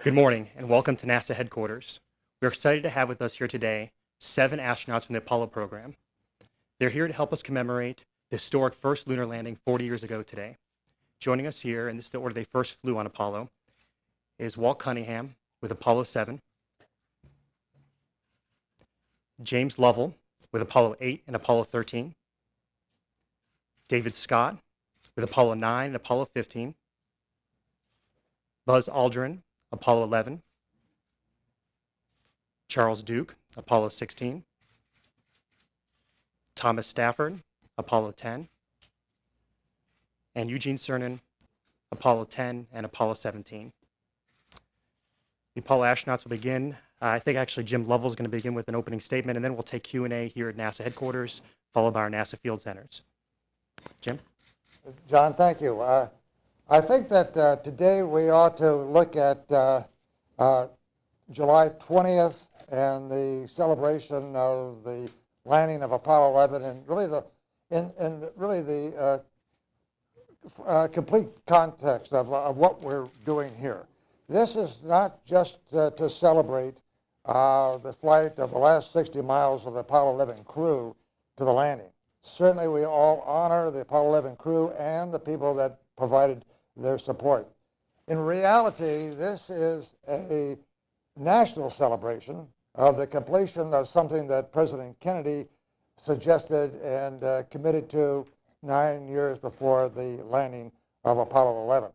Good morning and welcome to NASA headquarters. We're excited to have with us here today 7 astronauts from the Apollo program. They're here to help us commemorate the historic first lunar landing 40 years ago today. Joining us here, and this is the order they first flew on Apollo, is Walt Cunningham with Apollo 7, James Lovell with Apollo 8 and Apollo 13, David Scott with Apollo 9 and Apollo 15, Buzz Aldrin, Apollo 11, Charles Duke, Apollo 16, Thomas Stafford, Apollo 10, and Eugene Cernan, Apollo 10 and Apollo 17. The Apollo astronauts will begin. I think actually Jim Lovell is going to begin with an opening statement, and then we'll take Q&A here at NASA headquarters, followed by our NASA field centers. Jim? John, thank you. I think that today we ought to look at July 20th and the celebration of the landing of Apollo 11, and really the complete context of what we're doing here. This is not just to celebrate the flight of the last 60 miles of the Apollo 11 crew to the landing. Certainly we all honor the Apollo 11 crew and the people that provided their support. In reality, this is a national celebration of the completion of something that President Kennedy suggested and committed to 9 years before the landing of Apollo 11.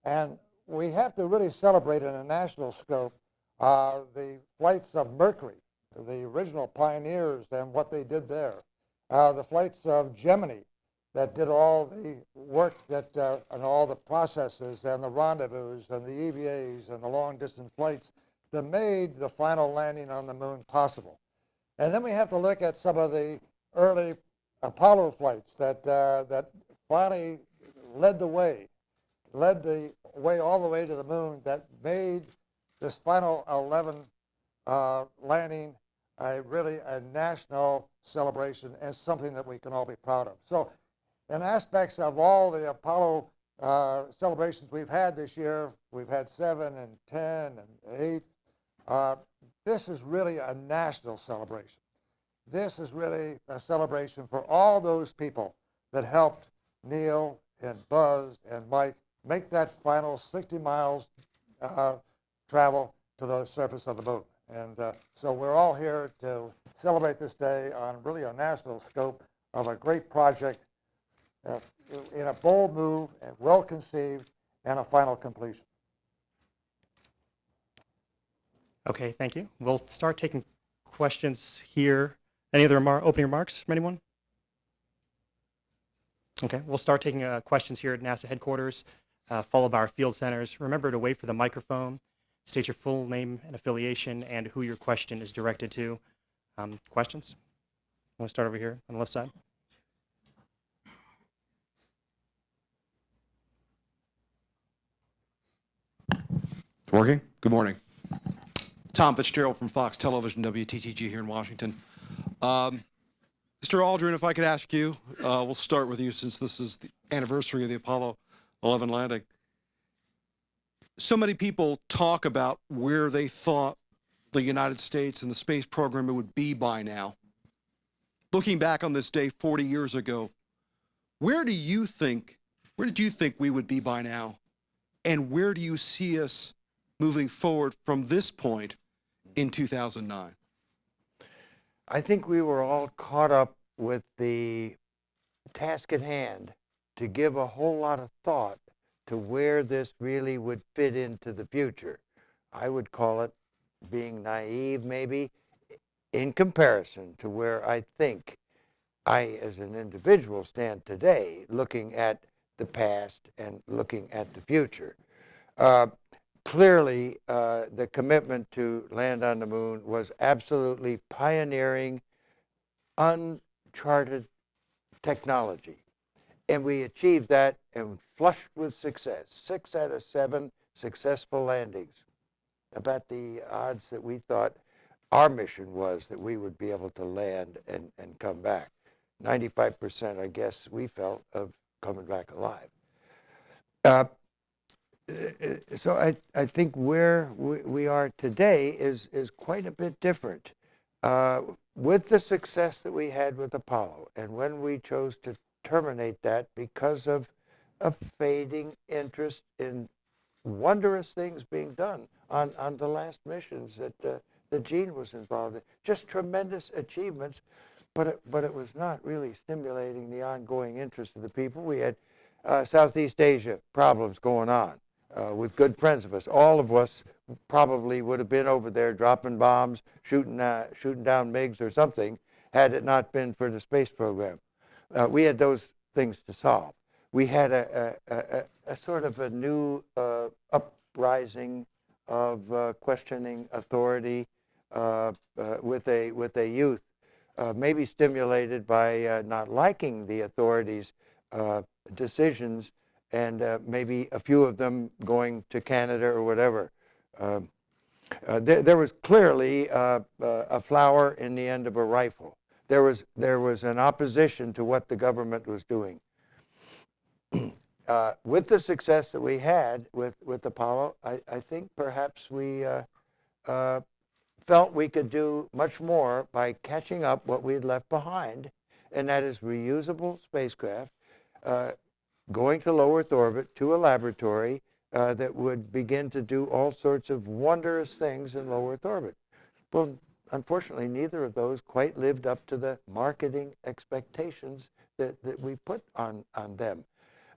And we have to really celebrate in a national scope the flights of Mercury, the original pioneers and what they did there. The flights of Gemini that did all the work that and all the processes and the rendezvous and the EVAs and the long distance flights that made the final landing on the moon possible. And then we have to look at some of the early Apollo flights that finally led the way all the way to the moon, that made this final 11 landing really a national celebration and something that we can all be proud of. So in aspects of all the Apollo celebrations we've had this year, we've had 7 and 10 and 8, this is really a national celebration. This is really a celebration for all those people that helped Neil and Buzz and Mike make that final 60 miles travel to the surface of the moon. And so we're all here to celebrate this day on really a national scope of a great project in a bold move, and well conceived, and a final completion. Okay, thank you. We'll start taking questions here. Any other opening remarks from anyone? Okay, we'll start taking questions here at NASA headquarters, followed by our field centers. Remember to wait for the microphone, state your full name and affiliation, and who your question is directed to. Questions? Want to start over here on the left side? It's working? Good morning. Tom Fitzgerald from Fox Television, WTTG here in Washington. Mr. Aldrin, if I could ask you, we'll start with you since this is the anniversary of the Apollo 11 landing. So many people talk about where they thought the United States and the space program would be by now. Looking back on this day 40 years ago, where did you think we would be by now? And where do you see us moving forward from this point in 2009? I think we were all caught up with the task at hand to give a whole lot of thought to where this really would fit into the future. I would call it being naive, maybe, in comparison to where I think I, as an individual, stand today, looking at the past and looking at the future. Clearly, the commitment to land on the moon was absolutely pioneering, uncharted technology. And we achieved that and flushed with success. 6 out of 7 successful landings. About the odds that we thought our mission was that we would be able to land and come back. 95%, I guess, we felt of coming back alive. So I think where we are today is quite a bit different. With the success that we had with Apollo, and when we chose to terminate that because of a fading interest in wondrous things being done on the last missions that Gene was involved in, just tremendous achievements, but it was not really stimulating the ongoing interest of the people. We had Southeast Asia problems going on with good friends of us. All of us probably would have been over there dropping bombs, shooting down MiGs or something, had it not been for the space program. We had those things to solve. We had a sort of a new uprising of questioning authority with a youth, maybe stimulated by not liking the authorities' decisions, and maybe a few of them going to Canada or whatever. There was clearly a flower in the end of a rifle. There was an opposition to what the government was doing. With the success that we had with Apollo, I think perhaps we felt we could do much more by catching up what we had left behind, and that is reusable spacecraft going to low Earth orbit to a laboratory that would begin to do all sorts of wondrous things in low Earth orbit. Well, unfortunately, neither of those quite lived up to the marketing expectations that we put on them.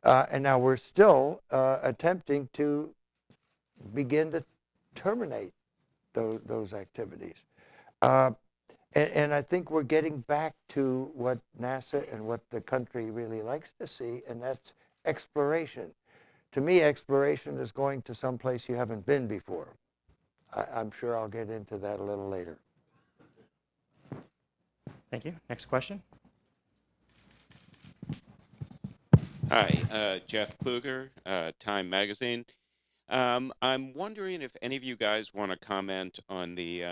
And now we're still attempting to begin to terminate those activities. And I think we're getting back to what NASA and what the country really likes to see, and that's exploration. To me, exploration is going to some place you haven't been before. I'm sure I'll get into that a little later. Thank you. Next question. Hi, Jeff Kluger, Time Magazine. I'm wondering if any of you guys want to comment on the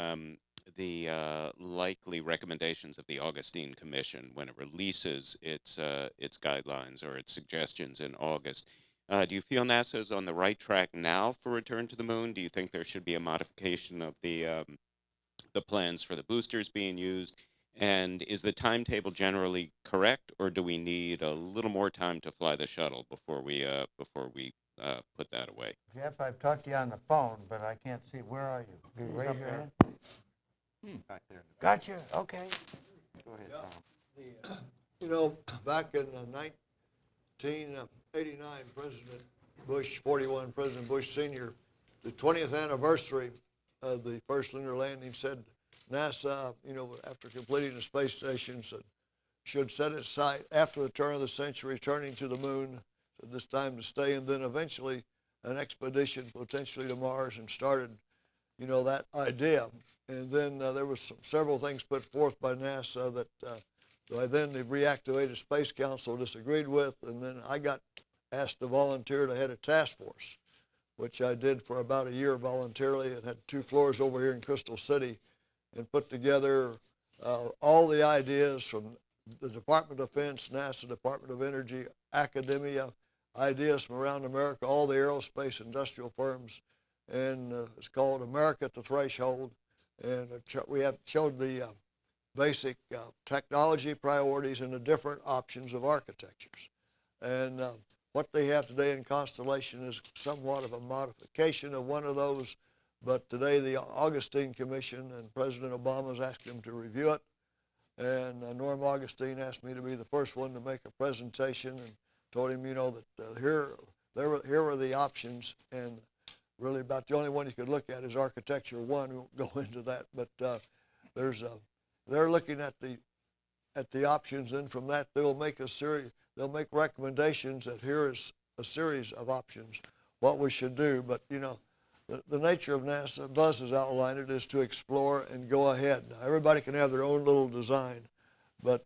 likely recommendations of the Augustine Commission when it releases its guidelines or its suggestions in August. Do you feel NASA is on the right track now for return to the moon? Do you think there should be a modification of the plans for the boosters being used? And is the timetable generally correct, or do we need a little more time to fly the shuttle before we put that away? Jeff, I've talked to you on the phone, but I can't see. Where are you? Can you raise your hand? Back there. Gotcha. Okay. Go ahead, Yeah. Tom. You know, back in 1989, President Bush, 41, President Bush Sr., the 20th anniversary of the first lunar landing, said NASA, you know, after completing the space station, should set its sight after the turn of the century, turning to the moon, so this time to stay, and then eventually an expedition potentially to Mars, and started, you know, that idea. And then there was several things put forth by NASA that then the reactivated Space Council disagreed with, and then I got asked to volunteer to head a task force, which I did for about a year voluntarily. It had 2 floors over here in Crystal City, and put together all the ideas from the Department of Defense, NASA, Department of Energy, academia, ideas from around America, all the aerospace industrial firms, and it's called America at the Threshold. And we have showed the basic technology priorities and the different options of architectures. And what they have today in Constellation is somewhat of a modification of one of those, but today the Augustine Commission and President Obama's asked him to review it. And Norm Augustine asked me to be the first one to make a presentation, and told him, you know, that here are the options, and really about the only one you could look at is Architecture 1. We won't go into that, but they're looking at the options, and from that they'll make recommendations that here is a series of options, what we should do. But, you know, the nature of NASA, Buzz has outlined it, is to explore and go ahead. Now, everybody can have their own little design, but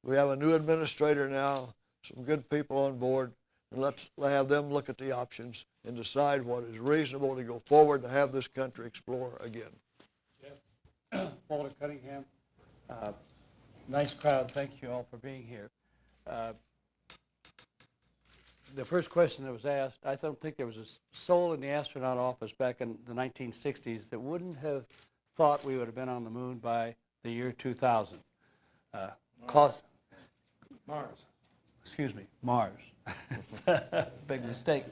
we have a new administrator now, some good people on board, and let's have them look at the options and decide what is reasonable to go forward to have this country explore again. Walter Cunningham. Nice crowd. Thank you all for being here. the first question that was asked, I don't think there was a soul in the astronaut office back in the 1960s that wouldn't have thought we would have been on the moon by the year 2000. Mars. Excuse me, Mars. It's a big mistake.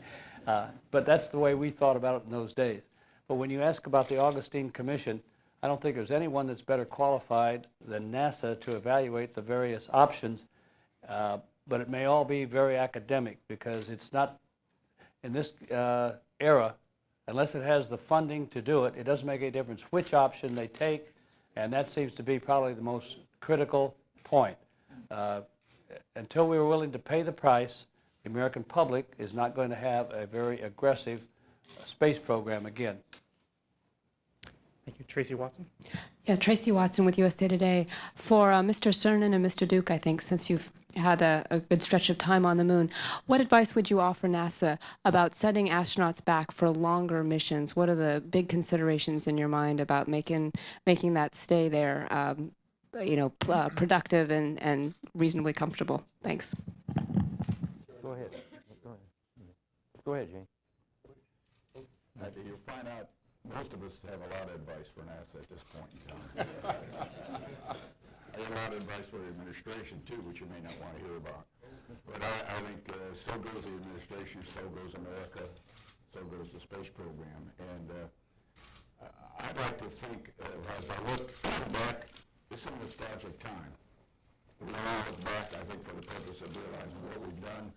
But that's the way we thought about it in those days. But when you ask about the Augustine Commission, I don't think there's anyone that's better qualified than NASA to evaluate the various options. But it may all be very academic because it's not, in this era, unless it has the funding to do it, it doesn't make any difference which option they take, and that seems to be probably the most critical point. Until we were willing to pay the price, the American public is not going to have a very aggressive space program again. Thank you. Tracy Watson? Yeah, Tracy Watson with USA Today. For Mr. Cernan and Mr. Duke, I think, since you've had a good stretch of time on the moon, what advice would you offer NASA about sending astronauts back for longer missions? What are the big considerations in your mind about making that stay there, productive and reasonably comfortable? Thanks. Go ahead. Go ahead, Gene. You'll find out most of us have a lot of advice for NASA at this point in time. I have a lot of advice for the administration too, which you may not want to hear about. But I think so goes the administration, so goes America, so goes the space program. And I'd like to think, as I look back, it's a nostalgic time. We all look back, I think, for the purpose of realizing what we've done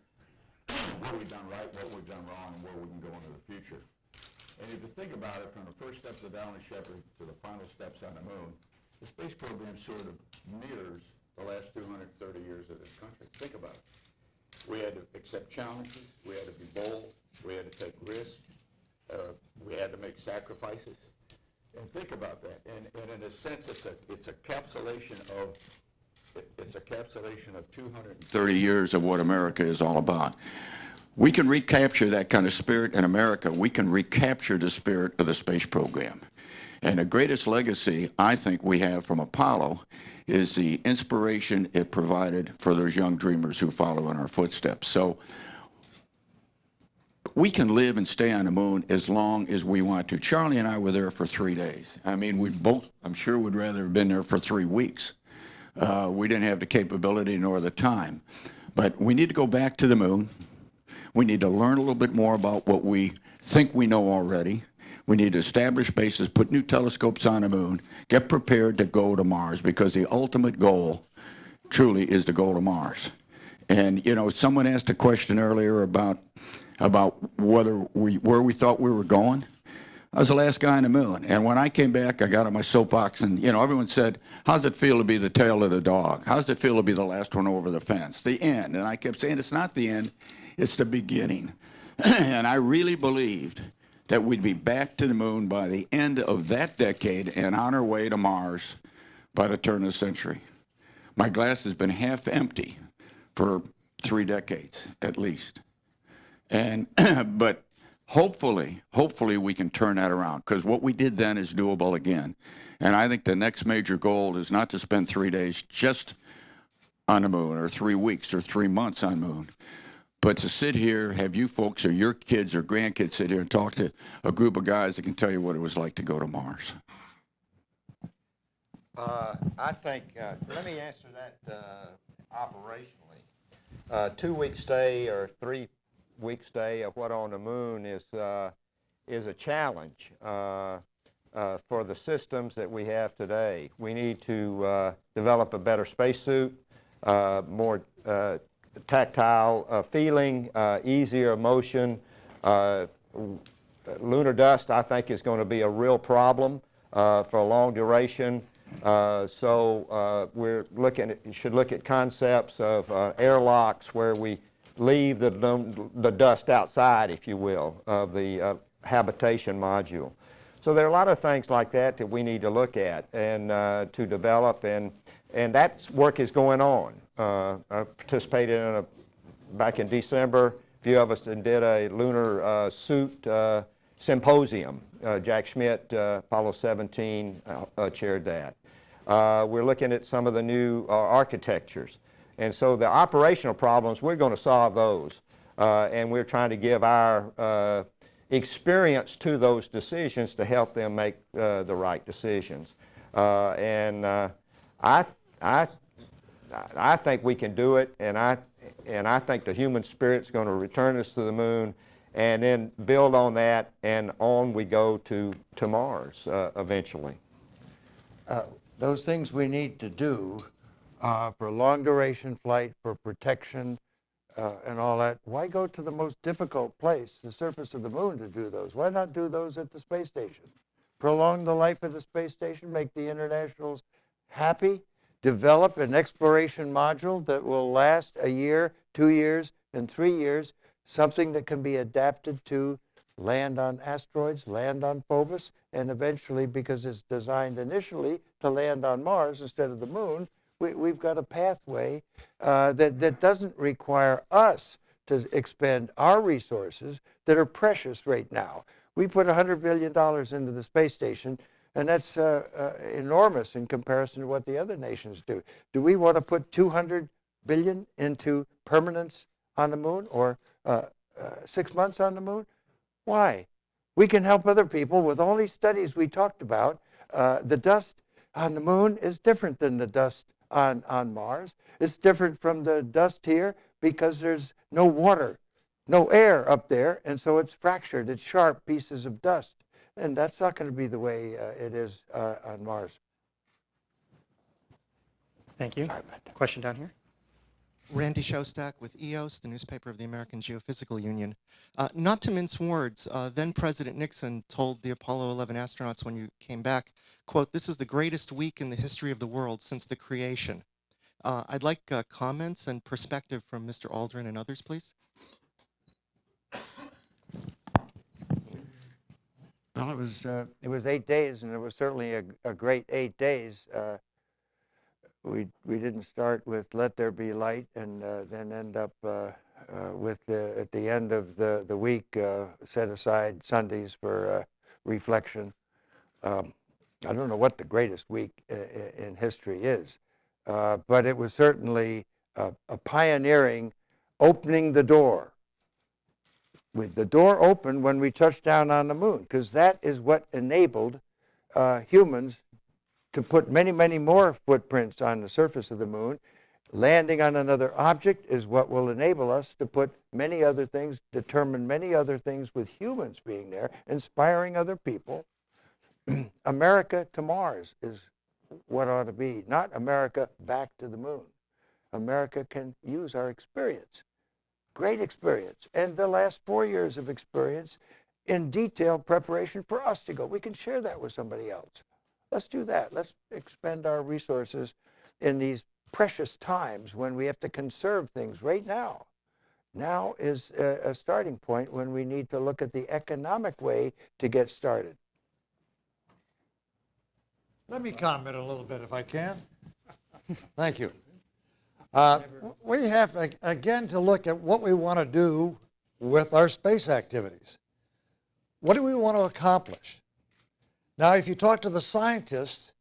right, what we've done wrong, and where we can go into the future. And if you think about it, from the first steps of Aldrin Shepard to the final steps on the moon, the space program sort of mirrors the last 230 years of this country. Think about it. We had to accept challenges. We had to be bold. We had to take risks. We had to make sacrifices. And think about that. And in a sense, it's a encapsulation of 230 years of what America is all about. We can recapture that kind of spirit in America. We can recapture the spirit of the space program. And the greatest legacy I think we have from Apollo is the inspiration it provided for those young dreamers who follow in our footsteps. So we can live and stay on the moon as long as we want to. Charlie and I were there for 3 days. I mean, we both, I'm sure, would rather have been there for 3 weeks. We didn't have the capability nor the time. But we need to go back to the moon. We need to learn a little bit more about what we think we know already. We need to establish bases, put new telescopes on the moon, get prepared to go to Mars, because the ultimate goal truly is to go to Mars. And, you know, someone asked a question earlier about where we thought we were going. I was the last guy on the moon. And when I came back, I got on my soapbox, and, you know, everyone said, how's it feel to be the tail of the dog? How's it feel to be the last one over the fence? The end. And I kept saying, it's not the end. It's the beginning. And I really believed that we'd be back to the moon by the end of that decade and on our way to Mars by the turn of the century. My glass has been half empty for 3 decades at least. And but hopefully we can turn that around, because what we did then is doable again. And I think the next major goal is not to spend 3 days just on the moon, or 3 weeks or 3 months on the moon, but to sit here, have you folks or your kids or grandkids sit here and talk to a group of guys that can tell you what it was like to go to Mars. I think, let me answer that operationally. 2-week stay or 3-week stay of what on the moon is a challenge for the systems that we have today. We need to develop a better spacesuit, more tactile feeling, easier motion. Lunar dust, I think, is going to be a real problem for a long duration. So we're should look at concepts of airlocks where we leave the dust outside, if you will, of the habitation module. So there are a lot of things like that that we need to look at and to develop, and that work is going on. I participated in back in December, a few of us did a lunar suit symposium. Jack Schmitt, Apollo-17, chaired that. We're looking at some of the new architectures. And so the operational problems, we're going to solve those. and we're trying to give our experience to those decisions to help them make the right decisions. I think we can do it, and I think the human spirit's going to return us to the moon, and then build on that, and on we go to Mars eventually. Those things we need to do for long duration flight, for protection, and all that, why go to the most difficult place, the surface of the moon, to do those? Why not do those at the space station? Prolong the life of the space station, make the internationals happy, develop an exploration module that will last a year, 2 years, and 3 years, something that can be adapted to land on asteroids, land on Phobos, and eventually, because it's designed initially to land on Mars instead of the moon, we've got a pathway that doesn't require us to expend our resources that are precious right now. We put $100 billion into the space station, and that's enormous in comparison to what the other nations do. Do we want to put $200 billion into permanence on the moon, or 6 months on the moon? Why? We can help other people with all these studies we talked about. The dust on the moon is different than the dust on Mars. It's different from the dust here because there's no water, no air up there, and so it's fractured. It's sharp pieces of dust. And that's not going to be the way it is on Mars. Thank you. Question down here. Randy Shostak with EOS, the newspaper of the American Geophysical Union. Not to mince words, then President Nixon told the Apollo 11 astronauts when you came back, quote, "This is the greatest week in the history of the world since the creation." I'd like comments and perspective from Mr. Aldrin and others, please. Well, it was 8 days, and it was certainly a great 8 days. We didn't start with "Let there be light" and then end up with at the end of the week set aside Sundays for reflection. I don't know what the greatest week in history is, but it was certainly a pioneering, opening the door. With the door open when we touched down on the moon, because that is what enabled humans to put many, many more footprints on the surface of the moon. Landing on another object is what will enable us to put many other things, determine many other things with humans being there, inspiring other people. America to Mars is what ought to be, not America back to the moon. America can use our experience, great experience, and the last 4 years of experience in detailed preparation for us to go. We can share that with somebody else. Let's do that. Let's expend our resources in these precious times when we have to conserve things right now. Now is a starting point when we need to look at the economic way to get started. Let me comment a little bit if I can. Thank you. We have, again, to look at what we want to do with our space activities. What do we want to accomplish? Now, if you talk to the scientists,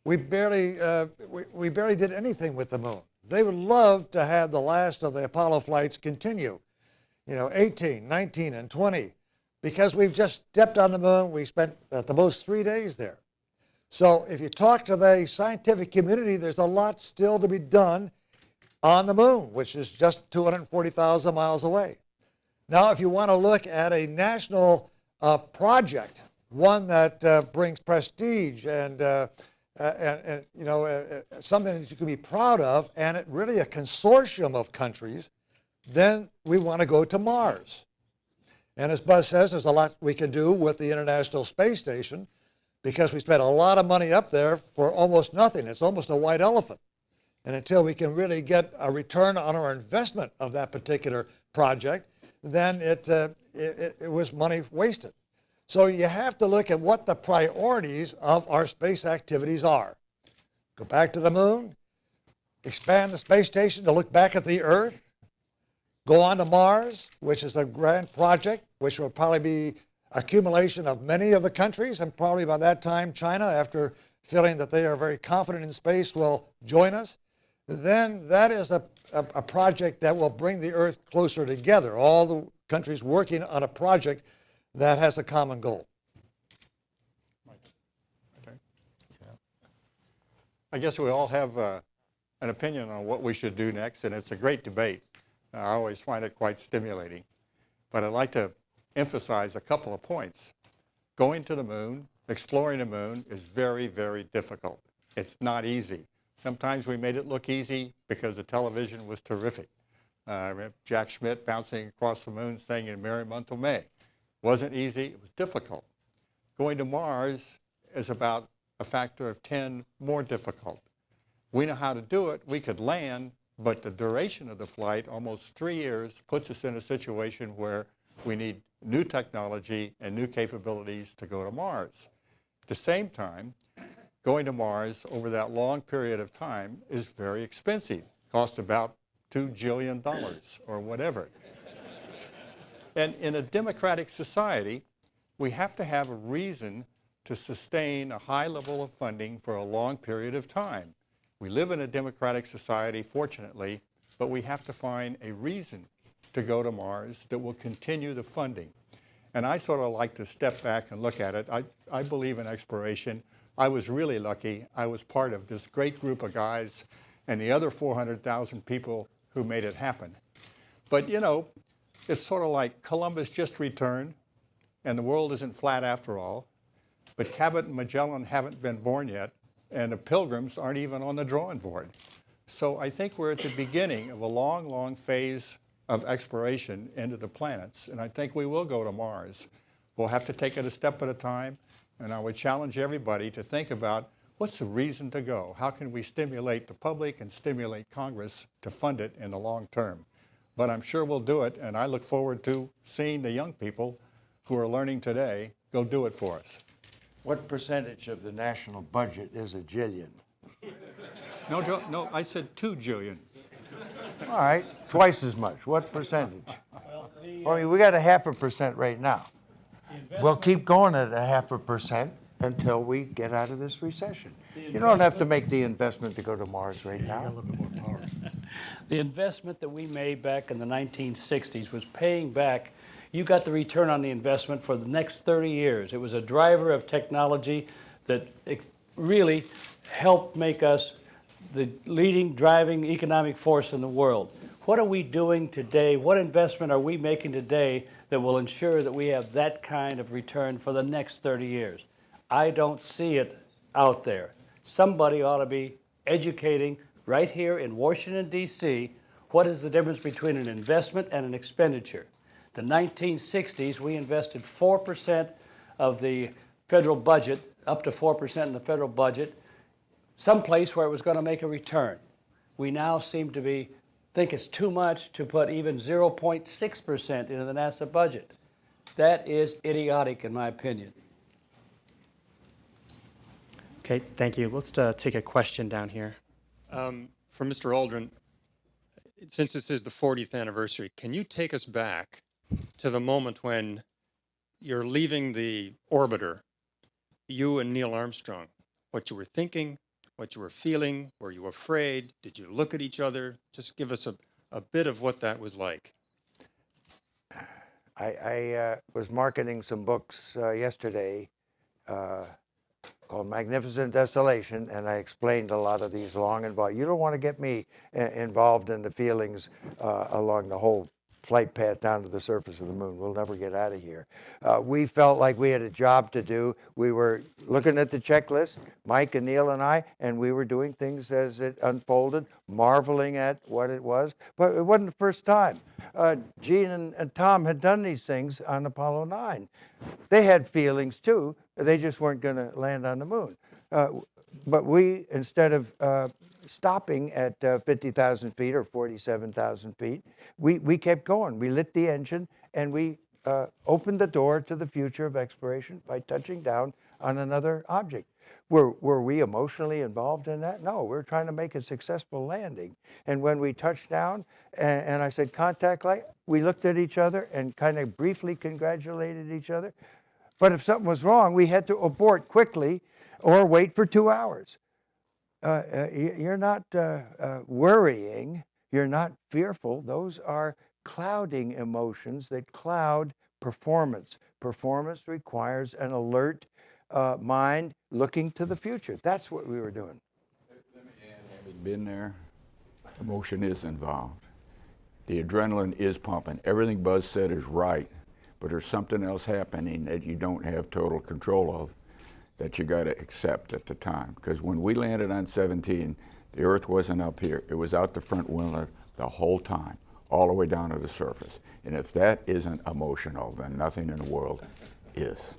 we barely did anything with the moon. They would love to have the last of the Apollo flights continue, 18, 19, and 20, because we've just stepped on the moon. We spent at the most 3 days there. So if you talk to the scientific community, there's a lot still to be done on the moon, which is just 240,000 miles away. Now, if you want to look at a national project, one that brings prestige and something that you can be proud of, and it really a consortium of countries, then we want to go to Mars. And as Buzz says, there's a lot we can do with the International Space Station because we spent a lot of money up there for almost nothing. It's almost a white elephant. And until we can really get a return on our investment of that particular project, then it was money wasted. So you have to look at what the priorities of our space activities are. Go back to the moon, expand the space station to look back at the Earth, go on to Mars, which is a grand project, which will probably be accumulation of many of the countries, and probably by that time China, after feeling that they are very confident in space, will join us. Then that is a project that will bring the Earth closer together, all the countries working on a project that has a common goal. I guess we all have an opinion on what we should do next, and it's a great debate. I always find it quite stimulating. But I'd like to emphasize a couple of points. Going to the moon, exploring the moon is very, very difficult. It's not easy. Sometimes we made it look easy because the television was terrific. I remember Jack Schmitt bouncing across the moon saying in Merry Month of May. It wasn't easy, it was difficult. Going to Mars is about a factor of 10 more difficult. We know how to do it, we could land, but the duration of the flight, almost 3 years, puts us in a situation where we need new technology and new capabilities to go to Mars. At the same time, going to Mars over that long period of time is very expensive. Costs about $2 jillion or whatever. And in a democratic society, we have to have a reason to sustain a high level of funding for a long period of time. We live in a democratic society, fortunately, but we have to find a reason to go to Mars that will continue the funding. And I sort of like to step back and look at it. I believe in exploration. I was really lucky. I was part of this great group of guys and the other 400,000 people who made it happen. But you know, it's sort of like Columbus just returned, and the world isn't flat after all. But Cabot and Magellan haven't been born yet, and the Pilgrims aren't even on the drawing board. So I think we're at the beginning of a long, long phase of exploration into the planets, and I think we will go to Mars. We'll have to take it a step at a time, and I would challenge everybody to think about what's the reason to go? How can we stimulate the public and stimulate Congress to fund it in the long term? But I'm sure we'll do it, and I look forward to seeing the young people who are learning today go do it for us. What percentage of the national budget is a jillion? No, Joe, no, I said 2 jillion. All right, twice as much. What percentage? I mean, we got a 0.5% right now. We'll keep going at a 0.5% until we get out of this recession. You don't have to make the investment to go to Mars right now. The investment that we made back in the 1960s was paying back. You got the return on the investment for the next 30 years. It was a driver of technology that really helped make us the leading driving economic force in the world. What are we doing today? What investment are we making today that will ensure that we have that kind of return for the next 30 years? I don't see it out there. Somebody ought to be educating right here in Washington, D.C., what is the difference between an investment and an expenditure. The 1960s, we invested 4% of the federal budget, up to 4% in the federal budget, someplace where it was going to make a return. We now seem to think it's too much to put even 0.6% into the NASA budget. That is idiotic, in my opinion. Okay, thank you. Let's take a question down here. For Mr. Aldrin, since this is the 40th anniversary, can you take us back to the moment when you're leaving the orbiter, you and Neil Armstrong, what you were thinking, what you were feeling, were you afraid, did you look at each other? Just give us a bit of what that was like. I was marketing some books yesterday called Magnificent Desolation, and I explained a lot of these long and broad. You don't want to get me involved in the feelings along the whole flight path down to the surface of the moon. We'll never get out of here. We felt like we had a job to do. We were looking at the checklist, Mike and Neil and I, and we were doing things as it unfolded, marveling at what it was. But it wasn't the first time. Gene and Tom had done these things on Apollo 9. They had feelings too. They just weren't going to land on the moon. But we, instead of stopping at 50,000 feet or 47,000 feet, we kept going. We lit the engine, and we opened the door to the future of exploration by touching down on another object. Were we emotionally involved in that? No, we were trying to make a successful landing. And when we touched down, and I said, contact light, we looked at each other and kind of briefly congratulated each other. But if something was wrong, we had to abort quickly or wait for 2 hours. You're not worrying. you're not fearful. Those are clouding emotions that cloud performance. Performance requires an alert mind looking to the future. That's what we were doing. Having been there, emotion is involved. The adrenaline is pumping. Everything Buzz said is right, but there's something else happening that you don't have total control of that you got to accept at the time. Because when we landed on 17, the Earth wasn't up here. It was out the front window the whole time, all the way down to the surface. And if that isn't emotional, then nothing in the world is.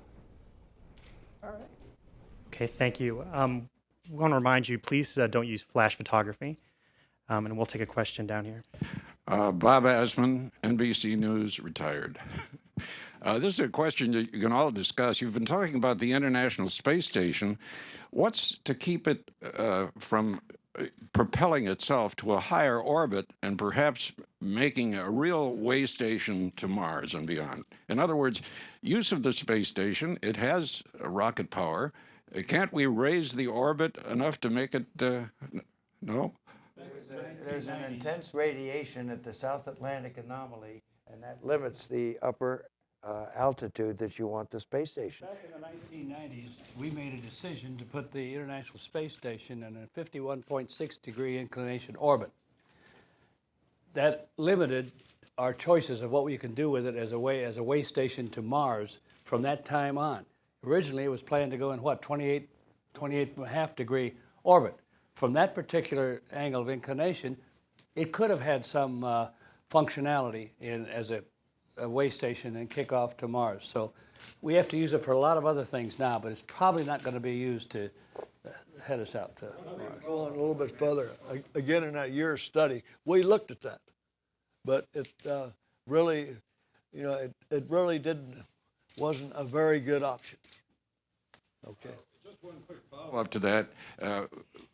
Okay, thank you. We want to remind you, please don't use flash photography. And we'll take a question down here. Bob Asman, NBC News, retired. This is a question that you can all discuss. You've been talking about the International Space Station. What's to keep it from propelling itself to a higher orbit and perhaps making a real way station to Mars and beyond? In other words, use of the space station, it has rocket power. Can't we raise the orbit enough to make it, no? There's an intense radiation at the South Atlantic anomaly, and that limits the upper altitude that you want the space station. Back in the 1990s, we made a decision to put the International Space Station in a 51.6 degree inclination orbit. That limited our choices of what we can do with it as a way station to Mars from that time on. Originally, it was planned to go in what, 28.5 degree orbit. From that particular angle of inclination, it could have had some functionality as a way station and kick off to Mars. So we have to use it for a lot of other things now, but it's probably not going to be used to head us out to Mars. Go on a little bit further. Again, in that year's study, we looked at that, but it really, it really wasn't a very good option. Okay. Just one quick follow-up to that.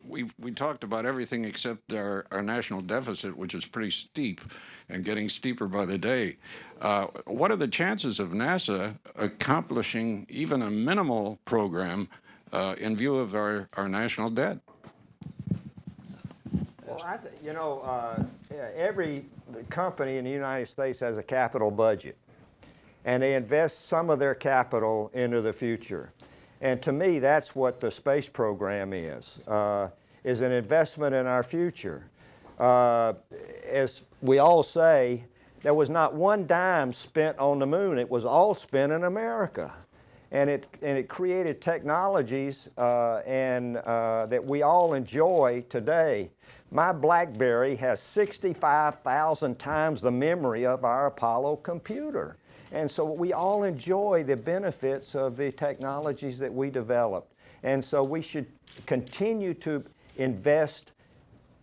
We talked about everything except our national deficit, which is pretty steep and getting steeper by the day. What are the chances of NASA accomplishing even a minimal program in view of our national debt? Well, every company in the United States has a capital budget, and they invest some of their capital into the future. And to me, that's what the space program is an investment in our future. As we all say, there was not one dime spent on the moon. It was all spent in America. And it created technologies that we all enjoy today. My BlackBerry has 65,000 times the memory of our Apollo computer. And so we all enjoy the benefits of the technologies that we developed. And so we should continue to invest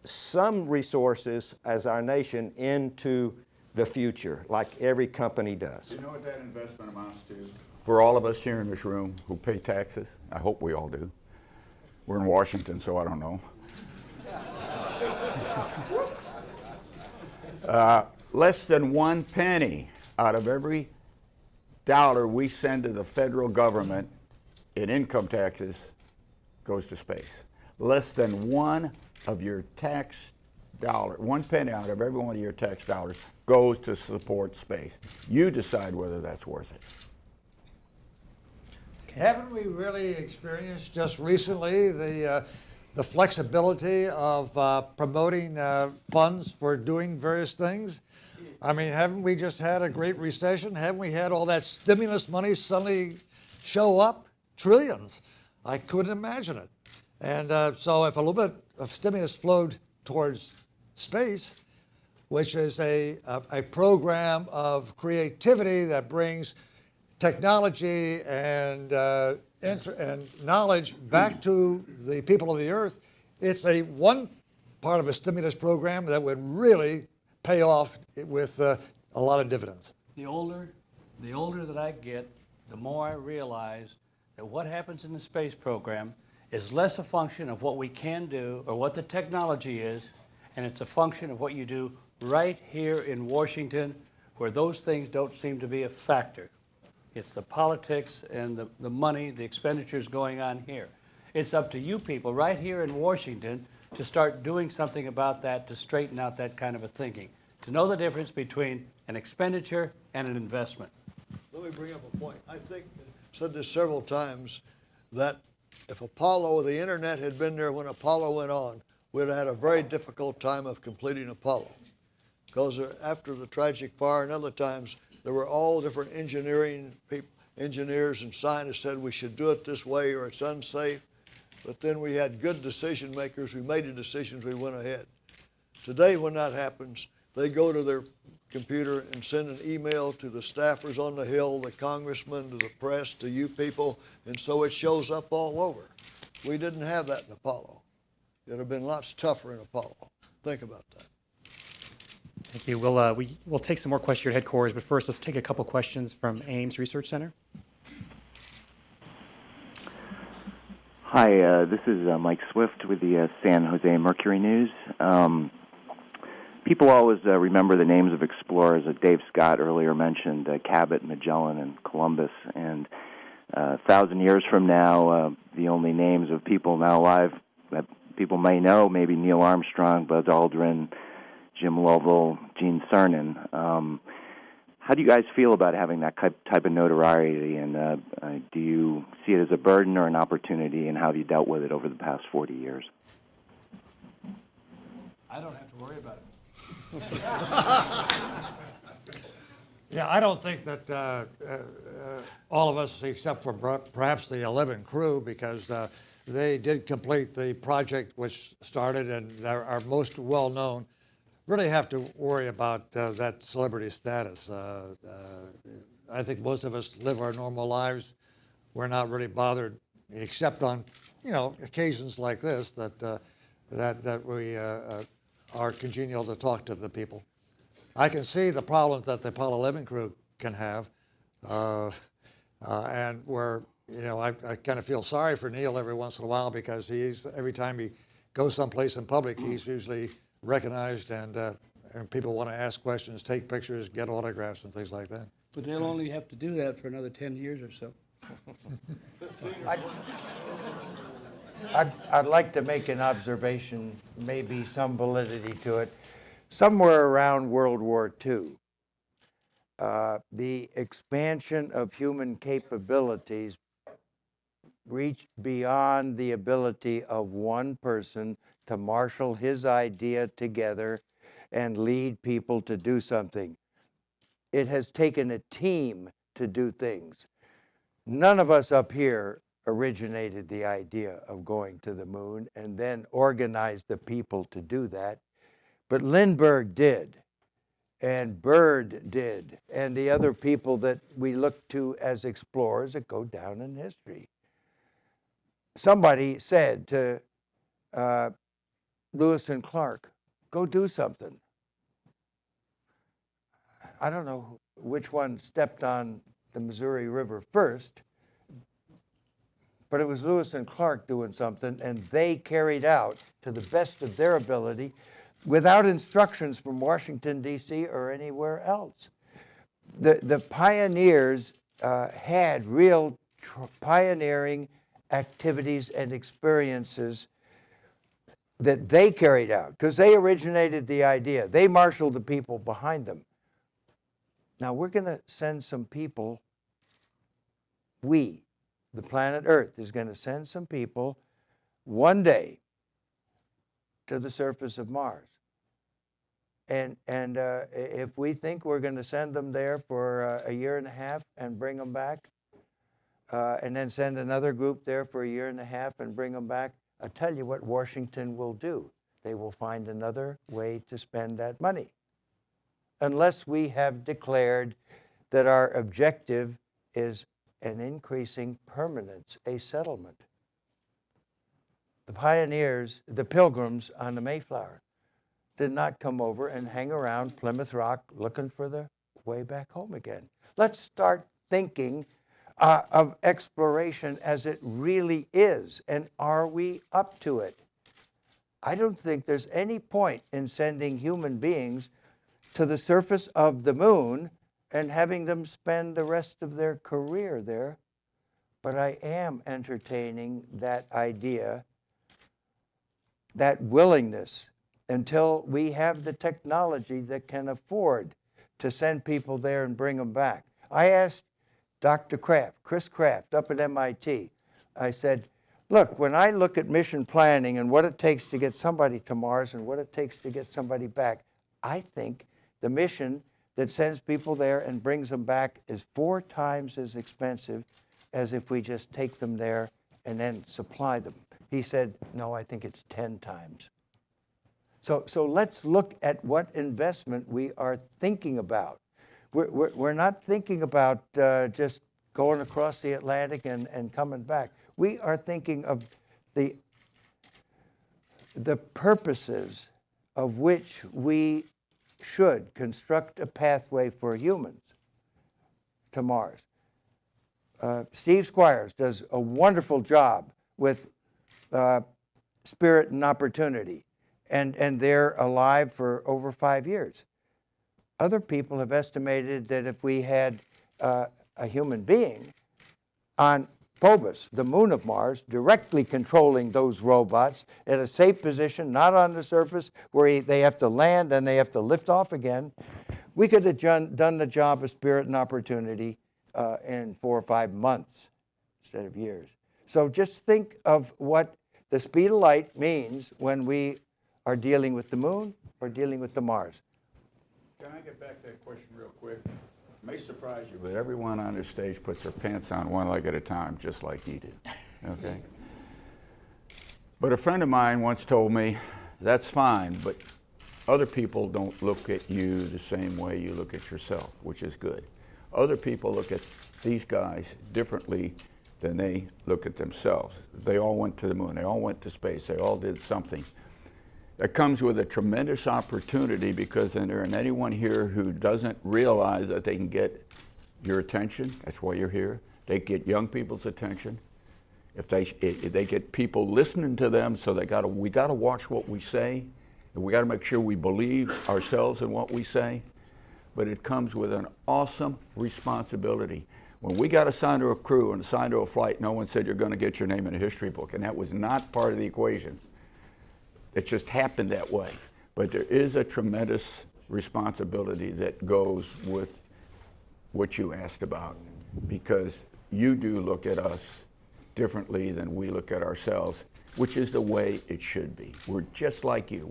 some resources as our nation into the future, like every company does. Do you know what that investment amounts to? For all of us here in this room who pay taxes, I hope we all do. We're in Washington, so I don't know. Less than 1 penny out of every dollar we send to the federal government in income taxes goes to space. Less than one of your tax dollar, 1 penny out of every one of your tax dollars goes to support space. You decide whether that's worth it. Haven't we really experienced just recently the flexibility of promoting funds for doing various things? I mean, haven't we just had a great recession? Haven't we had all that stimulus money suddenly show up? Trillions. I couldn't imagine it. And so if a little bit of stimulus flowed towards space, which is a program of creativity that brings technology and knowledge back to the people of the earth, it's one part of a stimulus program that would really pay off with a lot of dividends. The older that I get, the more I realize that what happens in the space program is less a function of what we can do or what the technology is, and it's a function of what you do right here in Washington, where those things don't seem to be a factor. It's the politics and the money, the expenditures going on here. It's up to you people right here in Washington to start doing something about that, to straighten out that kind of a thinking, to know the difference between an expenditure and an investment. Let me bring up a point. I think, said this several times, that if Apollo, the internet had been there when Apollo went on, we'd have had a very difficult time of completing Apollo. Because after the tragic fire and other times, there were all different engineering people, engineers and scientists said we should do it this way or it's unsafe. But then we had good decision makers who made the decisions, we went ahead. Today, when that happens, they go to their computer and send an email to the staffers on the Hill, the congressmen, to the press, to you people, and so it shows up all over. We didn't have that in Apollo. It would have been lots tougher in Apollo. Think about that. Thank you. We'll take some more questions here at headquarters, but first let's take a couple questions from Ames Research Center. Hi, this is Mike Swift with the San Jose Mercury News. People always remember the names of explorers that Dave Scott earlier mentioned, Cabot, Magellan, and Columbus. And 1,000 years from now, the only names of people now alive that people may know, maybe Neil Armstrong, Buzz Aldrin, Jim Lovell, Gene Cernan. How do you guys feel about having that type of notoriety, and do you see it as a burden or an opportunity, and how have you dealt with it over the past 40 years? I don't have to worry about it. Yeah, I don't think that all of us, except for perhaps the 11 crew, because they did complete the project which started and are most well known, really have to worry about that celebrity status. I think most of us live our normal lives. We're not really bothered, except on, occasions like this that we are congenial to talk to the people. I can see the problems that the Apollo 11 crew can have, and where I kind of feel sorry for Neil every once in a while, because every time he goes someplace in public, he's usually recognized, and people want to ask questions, take pictures, get autographs, and things like that. But they'll only have to do that for another 10 years or so. I'd like to make an observation, maybe some validity to it. Somewhere around World War II, the expansion of human capabilities reached beyond the ability of one person to marshal his idea together and lead people to do something. It has taken a team to do things. None of us up here originated the idea of going to the moon and then organized the people to do that. But Lindbergh did, and Byrd did, and the other people that we look to as explorers that go down in history. Somebody said to Lewis and Clark, go do something. I don't know which one stepped on the Missouri River first, but it was Lewis and Clark doing something, and they carried out to the best of their ability without instructions from Washington, D.C. or anywhere else. The pioneers had real pioneering activities and experiences that they carried out, because they originated the idea. They marshaled the people behind them. Now we're going to send some people, the planet Earth is going to send some people one day to the surface of Mars. And if we think we're going to send them there for a year and a half and bring them back, and then send another group there for a year and a half and bring them back, I'll tell you what Washington will do. They will find another way to spend that money, unless we have declared that our objective is an increasing permanence, a settlement. The pioneers, the pilgrims on the Mayflower, did not come over and hang around Plymouth Rock looking for the way back home again. Let's start thinking of exploration as it really is, and are we up to it? I don't think there's any point in sending human beings to the surface of the moon and having them spend the rest of their career there. But I am entertaining that idea that willingness until we have the technology that can afford to send people there and bring them back. I asked Dr. Kraft, Chris Kraft, up at MIT, I said, look, when I look at mission planning and what it takes to get somebody to Mars and what it takes to get somebody back, I think the mission that sends people there and brings them back is 4 times as expensive as if we just take them there and then supply them. He said, no, I think it's 10 times. So let's look at what investment we are thinking about. We're not thinking about just going across the Atlantic and coming back. We are thinking of the purposes of which we should construct a pathway for humans to Mars. Steve Squires does a wonderful job with Spirit and Opportunity, and they're alive for over 5 years. Other people have estimated that if we had a human being on Phobos, the moon of Mars, directly controlling those robots at a safe position, not on the surface where they have to land and they have to lift off again, we could have done the job of Spirit and Opportunity in 4 or 5 months instead of years. So just think of what the speed of light means when we are dealing with the moon or dealing with the Mars. Can I get back to that question real quick? It may surprise you, but everyone on this stage puts their pants on one leg at a time, just like he did, okay? But a friend of mine once told me, that's fine, but other people don't look at you the same way you look at yourself, which is good. Other people look at these guys differently than they look at themselves. They all went to the moon, they all went to space, they all did something. That comes with a tremendous opportunity, because then there isn't anyone here who doesn't realize that they can get your attention. That's why you're here. They get young people's attention. If they get people listening to them, so we gotta watch what we say, and we gotta make sure we believe ourselves in what we say. But it comes with an awesome responsibility. When we got assigned to a crew and assigned to a flight, no one said you're gonna get your name in a history book, and that was not part of the equation. It just happened that way. But there is a tremendous responsibility that goes with what you asked about, because you do look at us differently than we look at ourselves, which is the way it should be. We're just like you.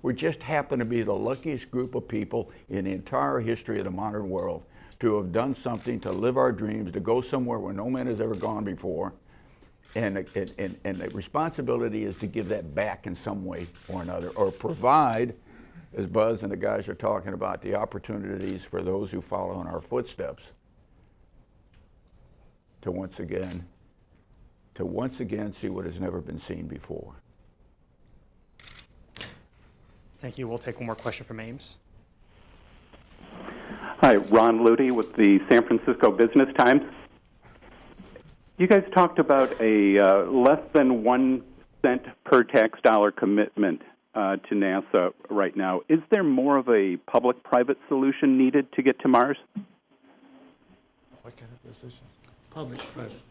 We just happen to be the luckiest group of people in the entire history of the modern world to have done something, to live our dreams, to go somewhere where no man has ever gone before. And the responsibility is to give that back in some way or another, or provide, as Buzz and the guys are talking about, the opportunities for those who follow in our footsteps to once again see what has never been seen before. Thank you. We'll take one more question from Ames. Hi, Ron Luty with the San Francisco Business Times. You guys talked about a less than 1 cent per tax dollar commitment to NASA right now. Is there more of a public-private solution needed to get to Mars? What kind of position? Public-private.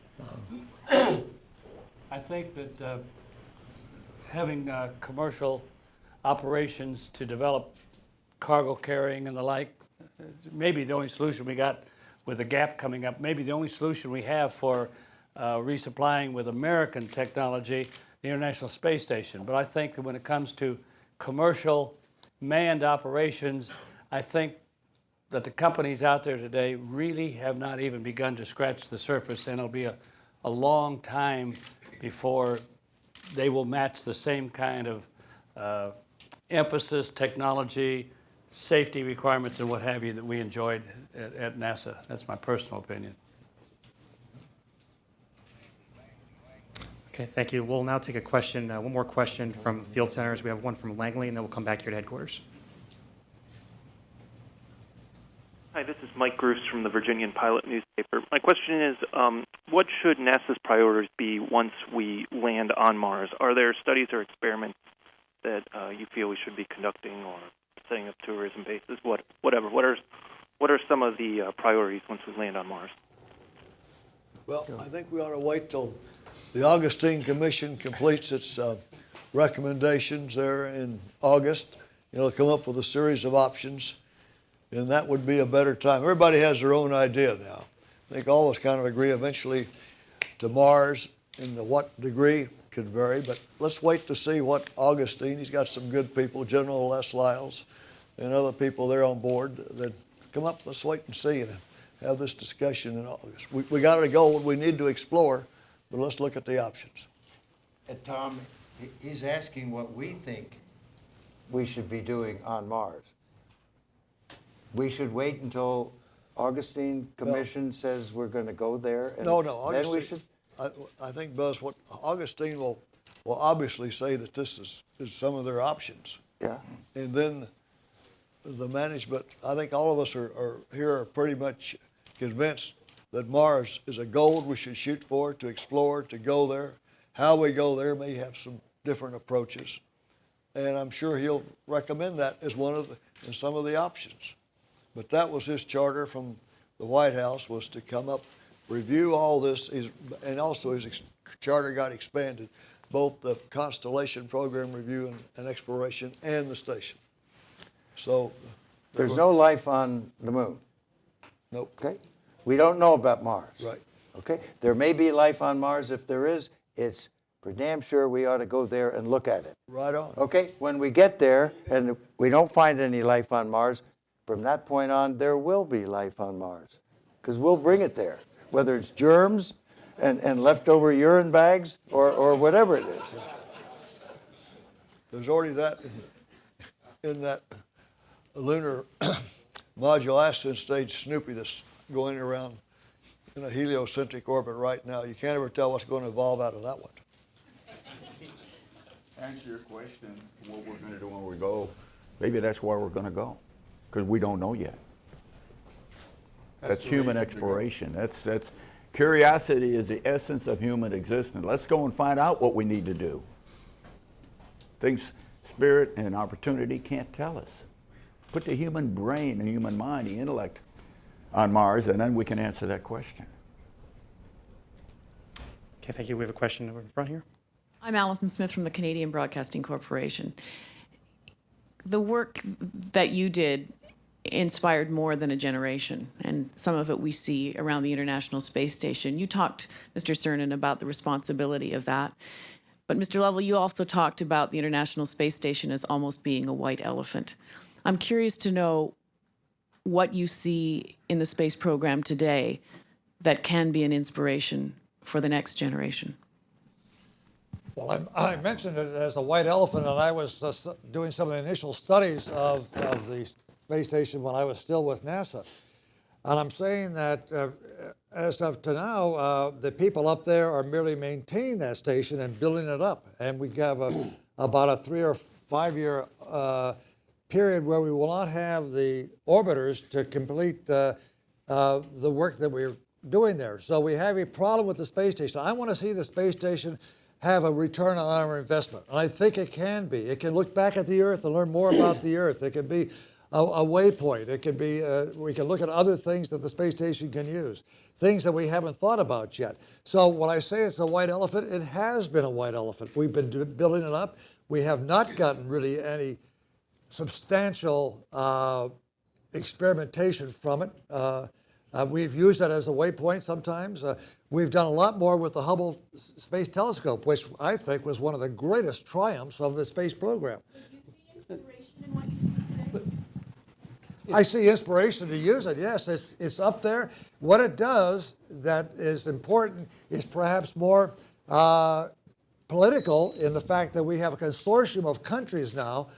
I think that having commercial operations to develop cargo carrying and the like, maybe the only solution we got with the gap coming up, maybe the only solution we have for resupplying with American technology, the International Space Station. But I think that when it comes to commercial manned operations, I think that the companies out there today really have not even begun to scratch the surface, and it'll be a long time before they will match the same kind of emphasis, technology, safety requirements, and what have you that we enjoyed at NASA. That's my personal opinion. Okay, thank you. We'll now take a question, one more question from Field Centers. We have one from Langley, and then we'll come back here to headquarters. Hi, this is Mike Bruce from the Virginian Pilot newspaper. My question is, what should NASA's priorities be once we land on Mars? Are there studies or experiments that you feel we should be conducting, or setting up tourism bases, whatever? What are some of the priorities once we land on Mars? Well, I think we ought to wait till the Augustine Commission completes its recommendations there in August. Come up with a series of options, and that would be a better time. Everybody has their own idea now. I think all of us kind of agree eventually to Mars, and to what degree could vary, but let's wait to see what Augustine, he's got some good people, General Les Lyles, and other people there on board that come up. Let's wait and see and have this discussion in August. We got a goal we need to explore, but let's look at the options. And Tom, he's asking what we think we should be doing on Mars. We should wait until Augustine Commission says we're going to go there? And No, then we should. I think, Buzz, what Augustine will obviously say that this is some of their options. Yeah. And then the management, I think all of us are pretty much convinced that Mars is a goal we should shoot for, to explore, to go there. How we go there may have some different approaches. And I'm sure he'll recommend that as as some of the options. But that was his charter from the White House, was to come up, review all this, and also his charter got expanded, both the Constellation Program review and exploration and the station. So there's no life on the moon. Nope. Okay. We don't know about Mars. Right. Okay. There may be life on Mars. If there is, it's for damn sure we ought to go there and look at it. Right on. Okay. When we get there and we don't find any life on Mars, from that point on, there will be life on Mars, because we'll bring it there, whether it's germs and leftover urine bags or whatever it is. There's already that in that lunar module ascent stage Snoopy that's going around in a heliocentric orbit right now. You can't ever tell what's going to evolve out of that one. Answer your question, what we're going to do when we go. Maybe that's why we're going to go, because we don't know yet. That's human exploration. That's curiosity is the essence of human existence. Let's go and find out what we need to do. Things spirit and opportunity can't tell us. Put the human brain, the human mind, the intellect on Mars, and then we can answer that question. Okay, thank you. We have a question over in front here. I'm Allison Smith from the Canadian Broadcasting Corporation. The work that you did inspired more than a generation, and some of it we see around the International Space Station. You talked, Mr. Cernan, about the responsibility of that. But Mr. Lovell, you also talked about the International Space Station as almost being a white elephant. I'm curious to know what you see in the space program today that can be an inspiration for the next generation. Well, I mentioned it as a white elephant, and I was doing some of the initial studies of the space station when I was still with NASA. And I'm saying that as of to now, the people up there are merely maintaining that station and building it up. And we have about a 3 or 5 year period where we will not have the orbiters to complete the work that we're doing there. So we have a problem with the space station. I want to see the space station have a return on our investment. And I think it can be. It can look back at the Earth and learn more about the Earth. It can be a waypoint. It can be, we can look at other things that the space station can use, things that we haven't thought about yet. So when I say it's a white elephant, it has been a white elephant. We've been building it up. We have not gotten really any substantial experimentation from it. We've used that as a waypoint sometimes. We've done a lot more with the Hubble Space Telescope, which I think was one of the greatest triumphs of the space program. So do you see inspiration in what you see today? I see inspiration to use it, yes. It's up there. What it does that is important is perhaps more political in the fact that we have a consortium of countries now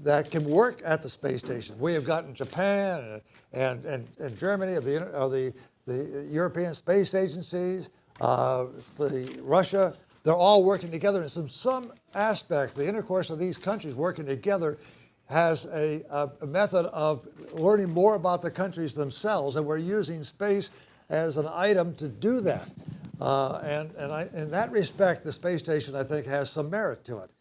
that can work at the space station. We have gotten Japan and Germany of the European space agencies, Russia. They're all working together. And some aspect, the intercourse of these countries working together has a method of learning more about the countries themselves, and we're using space as an item to do that. In that respect, the space station, I think, has some merit to it.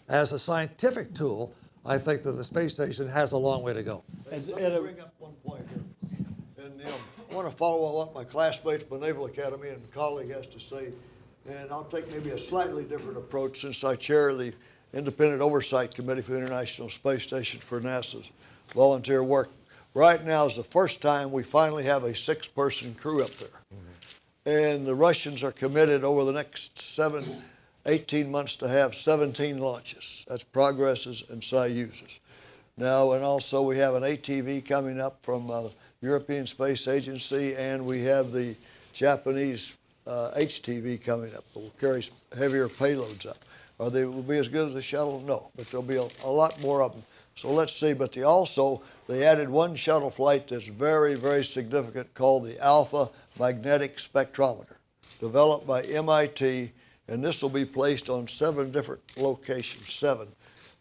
As a scientific tool, I think that the space station has a long way to go. Let me bring up one point here. And I want to follow what my classmates from the Naval Academy and colleague has to say. And I'll take maybe a slightly different approach since I chair the Independent Oversight Committee for the International Space Station for NASA's volunteer work. Right now is the first time we finally have a 6-person crew up there. And the Russians are committed over the next 18 months to have 17 launches. That's Progresses and Soyuzes. Now, and also we have an ATV coming up from European Space Agency, and we have the Japanese HTV coming up that will carry heavier payloads up. Are they will be as good as the shuttle? No, but there'll be a lot more of them. So let's see. But they added one shuttle flight that's very, very significant called the Alpha Magnetic Spectrometer, developed by MIT, and this will be placed on 7 different locations, 7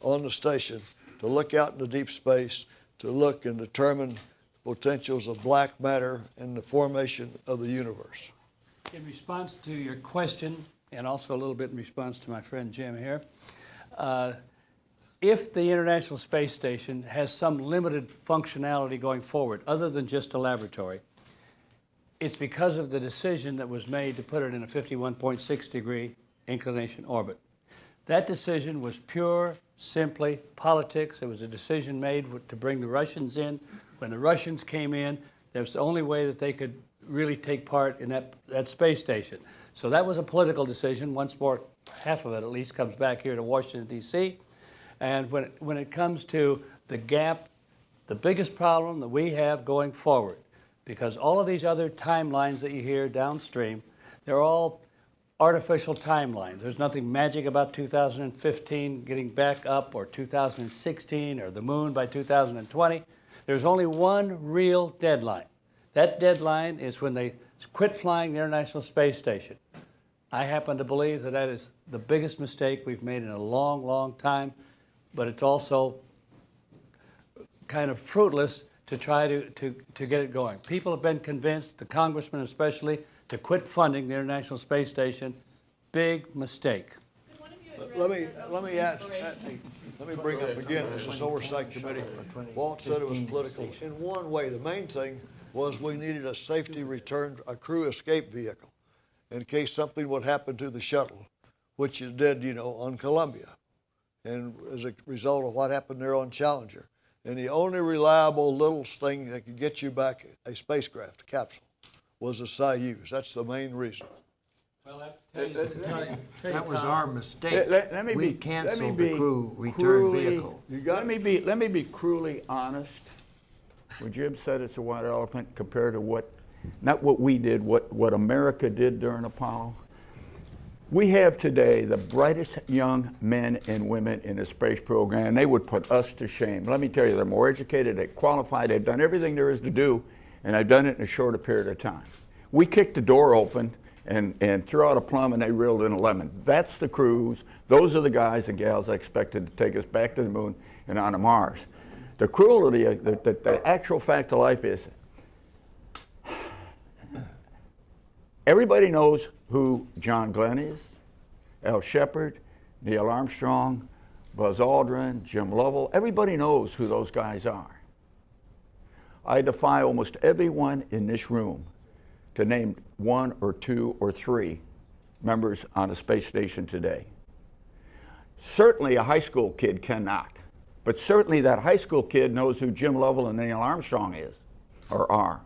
on the station, to look out into deep space, to look and determine potentials of black matter and the formation of the universe. In response to your question, and also a little bit in response to my friend Jim here, if the International Space Station has some limited functionality going forward, other than just a laboratory, it's because of the decision that was made to put it in a 51.6 degree inclination orbit. That decision was pure, simply politics. It was a decision made to bring the Russians in. When the Russians came in, that was the only way that they could really take part in that space station. So that was a political decision. Once more, half of it at least comes back here to Washington, D.C. And when it comes to the gap, the biggest problem that we have going forward, because all of these other timelines that you hear downstream, they're all artificial timelines. There's nothing magic about 2015 getting back up, or 2016, or the moon by 2020. There's only one real deadline. That deadline is when they quit flying the International Space Station. I happen to believe that that is the biggest mistake we've made in a long, long time, but it's also kind of fruitless to try to get it going. People have been convinced, the congressmen especially, to quit funding the International Space Station. Big mistake. Let me bring up again, this oversight committee. Walt said it was political. In one way, the main thing was we needed a safety return, a crew escape vehicle, in case something would happen to the shuttle, which it did, on Columbia, and as a result of what happened there on Challenger. And the only reliable little thing that could get you back, a spacecraft, a capsule, was a Soyuz. That's the main reason. Well, that was our mistake. We canceled the crew return vehicle. Let me be cruelly honest. When Jim said it's a white elephant compared to not what we did, what America did during Apollo. We have today the brightest young men and women in the space program. They would put us to shame. Let me tell you, they're more educated, they're qualified, they've done everything there is to do, and they've done it in a shorter period of time. We kicked the door open and threw out a plum, and they reeled in a lemon. That's the crews. Those are the guys and gals I expected to take us back to the moon and onto Mars. The cruelty, the actual fact of life is, everybody knows who John Glenn is, Al Shepard, Neil Armstrong, Buzz Aldrin, Jim Lovell. Everybody knows who those guys are. I defy almost everyone in this room to name 1 or 2 or 3 members on a space station today. Certainly a high school kid cannot, but certainly that high school kid knows who Jim Lovell and Neil Armstrong is, or are.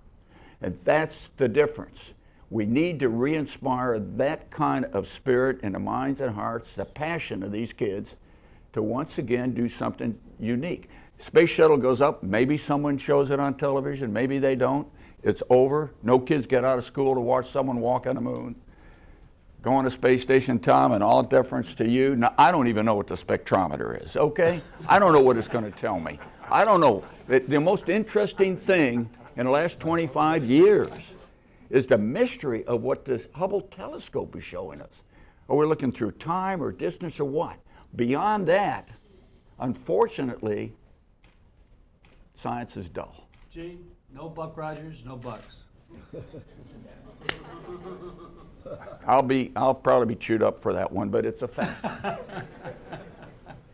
And that's the difference. We need to re-inspire that kind of spirit in the minds and hearts, the passion of these kids, to once again do something unique. Space shuttle goes up, maybe someone shows it on television, maybe they don't. It's over. No kids get out of school to watch someone walk on the moon. Go on a space station, Tom, and all deference to you. Now, I don't even know what the spectrometer is, okay? I don't know what it's going to tell me. I don't know. The most interesting thing in the last 25 years is the mystery of what this Hubble telescope is showing us. Are we looking through time or distance or what? Beyond that, unfortunately, science is dull. Gene, no Buck Rogers, no Bucks. I'll probably be chewed up for that one, but it's a fact.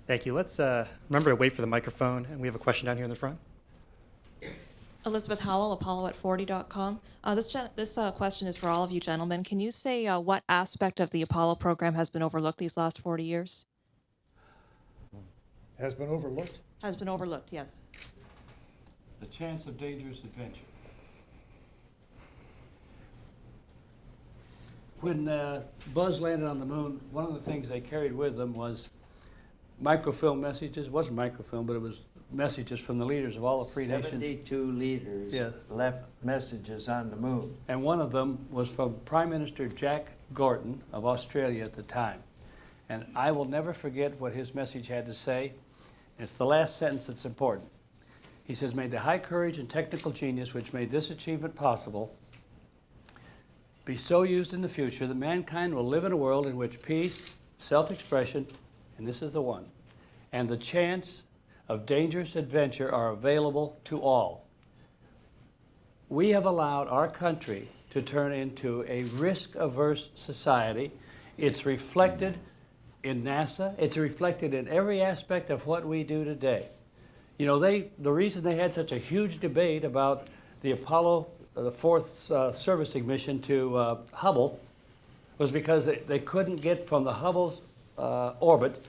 Thank you. Let's remember to wait for the microphone, and we have a question down here in the front. Elizabeth Howell, Apollo@40.com. This question is for all of you gentlemen. Can you say what aspect of the Apollo program has been overlooked these last 40 years? Has been overlooked? Has been overlooked, yes. The chance of dangerous adventure. When Buzz landed on the moon, one of the things they carried with them was microfilm messages. It wasn't microfilm, but it was messages from the leaders of all the free nations. 72 leaders left messages on the moon. And one of them was from Prime Minister Jack Gorton of Australia at the time. And I will never forget what his message had to say. It's the last sentence that's important. He says, "May the high courage and technical genius which made this achievement possible be so used in the future that mankind will live in a world in which peace, self-expression, and this is the one, and the chance of dangerous adventure are available to all." We have allowed our country to turn into a risk-averse society. It's reflected in NASA. It's reflected in every aspect of what we do today. You know, the reason they had such a huge debate about the Apollo, the fourth servicing mission to Hubble, was because they couldn't get from the Hubble's orbit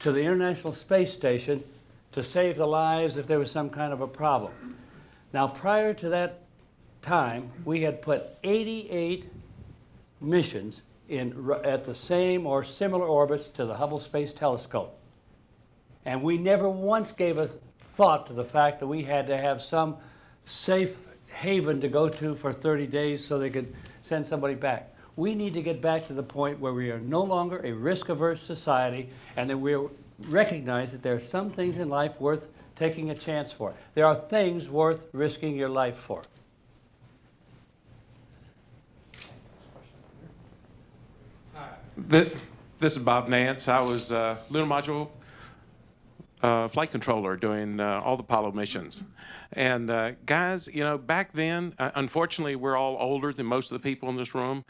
to the International Space Station to save the lives if there was some kind of a problem. Now, prior to that time, we had put 88 missions at the same or similar orbits to the Hubble Space Telescope. And we never once gave a thought to the fact that we had to have some safe haven to go to for 30 days so they could send somebody back. We need to get back to the point where we are no longer a risk-averse society and that we recognize that there are some things in life worth taking a chance for. There are things worth risking your life for. This is Bob Nance. I was lunar module flight controller during all the Apollo missions. And guys, you know, back then, unfortunately, we're all older than most of the people in this room.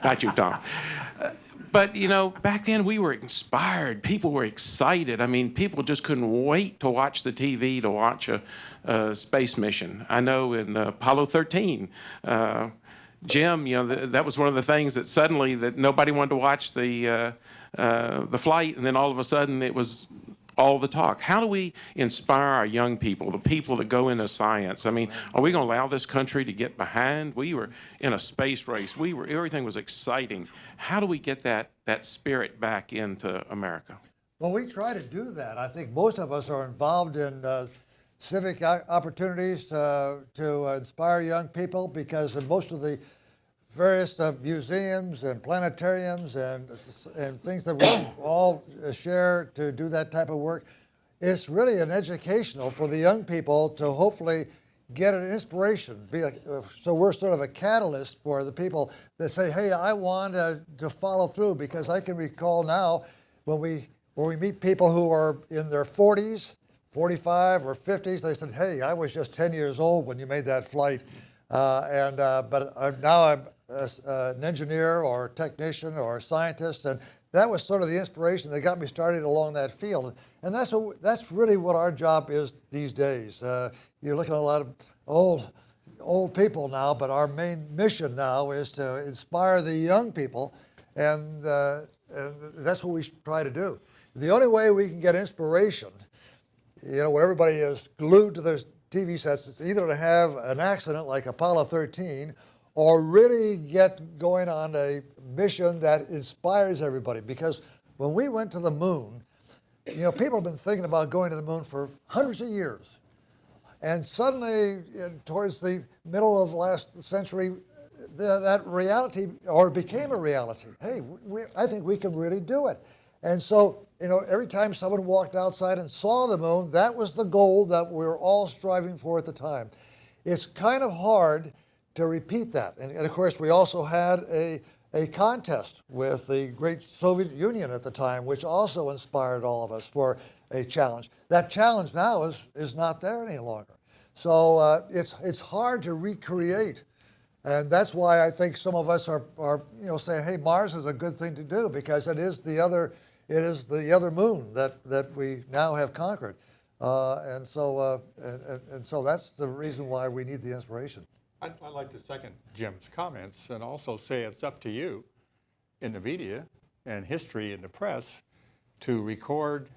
Not you, Tom. But, you know, back then we were inspired. People were excited. I mean, people just couldn't wait to watch the TV to watch a space mission. I know in Apollo 13, Jim, you know, that was one of the things that suddenly that nobody wanted to watch the flight, and then all of a sudden it was all the talk. How do we inspire our young people, the people that go into science? I mean, are we going to allow this country to get behind? We were in a space race. Everything was exciting. How do we get that spirit back into America? Well, we try to do that. I think most of us are involved in civic opportunities to inspire young people, because in most of the various museums and planetariums and things that we all share to do that type of work, it's really an educational for the young people to hopefully get an inspiration. So we're sort of a catalyst for the people that say, hey, I want to follow through, because I can recall now when we meet people who are in their 40s, 45 or 50s, they said, hey, I was just 10 years old when you made that flight. But now I'm an engineer or a technician or a scientist, and that was sort of the inspiration that got me started along that field. And that's really what our job is these days. You're looking at a lot of old people now, but our main mission now is to inspire the young people, and that's what we try to do. The only way we can get inspiration, you know, when everybody is glued to their TV sets, it's either to have an accident like Apollo 13 or really get going on a mission that inspires everybody. Because when we went to the moon, you know, people have been thinking about going to the moon for hundreds of years. And suddenly, towards the middle of last century, that reality, or became a reality. Hey, I think we can really do it. And so, you know, every time someone walked outside and saw the moon, that was the goal that we were all striving for at the time. It's kind of hard to repeat that. And of course, we also had a contest with the great Soviet Union at the time, which also inspired all of us for a challenge. That challenge now is not there any longer. So it's hard to recreate. And that's why I think some of us are you know, saying, hey, Mars is a good thing to do, because it is the other moon that we now have conquered. And so that's the reason why we need the inspiration. I'd like to second Jim's comments and also say it's up to you in the media and history and the press to record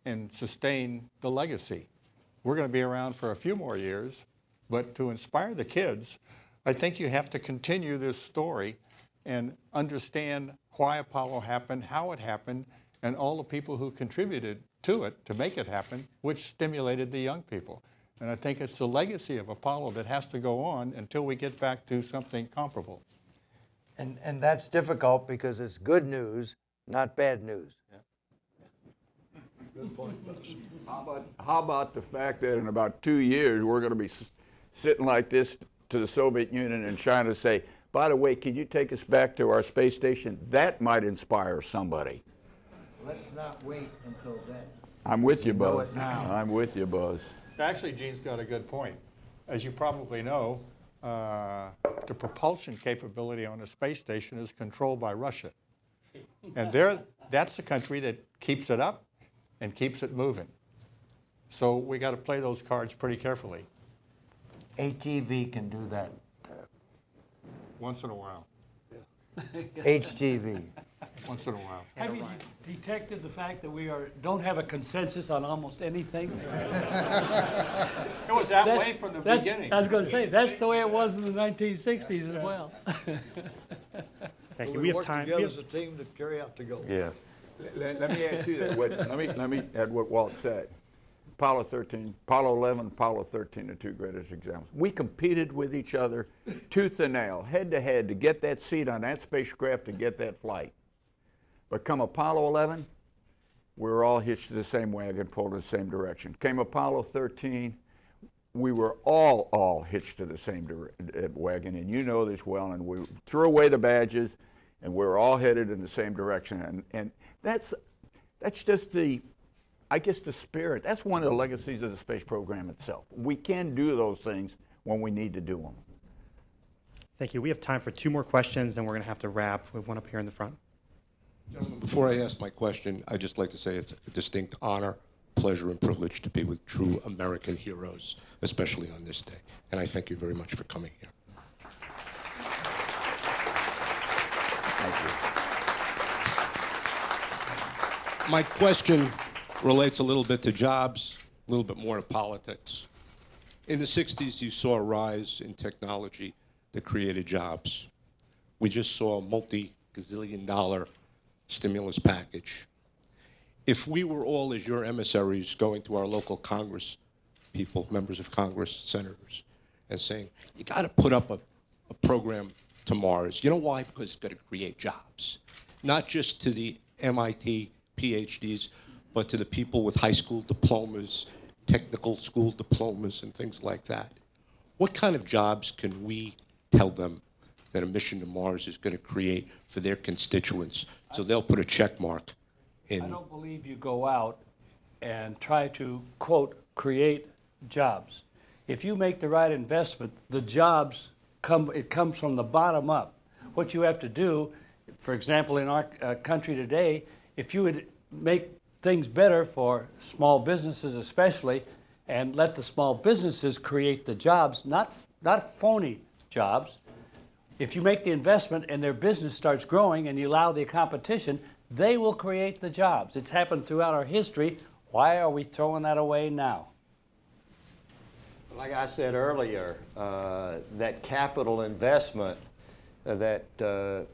and sustain the legacy. We're going to be around for a few more years, but to inspire the kids, I think you have to continue this story and understand why Apollo happened, how it happened, and all the people who contributed to it to make it happen, which stimulated the young people. And I think it's the legacy of Apollo that has to go on until we get back to something comparable. And that's difficult because it's good news, not bad news. Good point, Buzz. How about the fact that in about 2 years, we're going to be sitting like this to the Soviet Union and China say, by the way, can you take us back to our space station? That might inspire somebody. Let's not wait until then. I'm with you, Know Buzz. it now. I'm with you, Buzz. Actually, Gene's got a good point. As you probably know, the propulsion capability on the space station is controlled by Russia. And that's the country that keeps it up and keeps it moving. So we got to play those cards pretty carefully. ATV can do that. Once in a while. HTV. Once in a while. Have you detected the fact that we don't have a consensus on almost anything? It was that way from the beginning. I was going to say, that's the way it was in the 1960s as well. Thank you. We We have work time. together as a team to carry out the goal. Yeah. Let me add to that. Let me add what Walt said. Apollo 13, Apollo 11, Apollo 13 are two greatest examples. We competed with each other tooth and nail, head to head, to get that seat on that spacecraft and get that flight. But come Apollo 11, we were all hitched to the same wagon, pulled in the same direction. Came Apollo 13, we were all hitched to the same wagon, and you know this well, and we threw away the badges, and we were all headed in the same direction. And that's just the, I guess, the spirit. That's one of the legacies of the space program itself. We can do those things when we need to do them. Thank you. We have time for 2 more questions, and we're going to have to wrap. We have one up here in the front. Gentlemen, before I ask my question, I'd just like to say it's a distinct honor, pleasure, and privilege to be with true American heroes, especially on this day. And I thank you very much for coming here. Thank you. My question relates a little bit to jobs, a little bit more to politics. In the 60s, you saw a rise in technology that created jobs. We just saw a multi-gazillion-dollar stimulus package. If we were all, as your emissaries, going to our local Congress people, members of Congress, senators, and saying, you got to put up a program to Mars. You know why? Because it's going to create jobs. Not just to the MIT PhDs, but to the people with high school diplomas, technical school diplomas, and things like that. What kind of jobs can we tell them that a mission to Mars is going to create for their constituents, so they'll put a check mark in? I don't believe you go out and try to, quote, create jobs. If you make the right investment, the jobs it comes from the bottom up. What you have to do, for example, in our country today, if you would make things better for small businesses especially, and let the small businesses create the jobs, not phony jobs. If you make the investment and their business starts growing and you allow the competition, they will create the jobs. It's happened throughout our history. Why are we throwing that away now? Like I said earlier, that capital investment that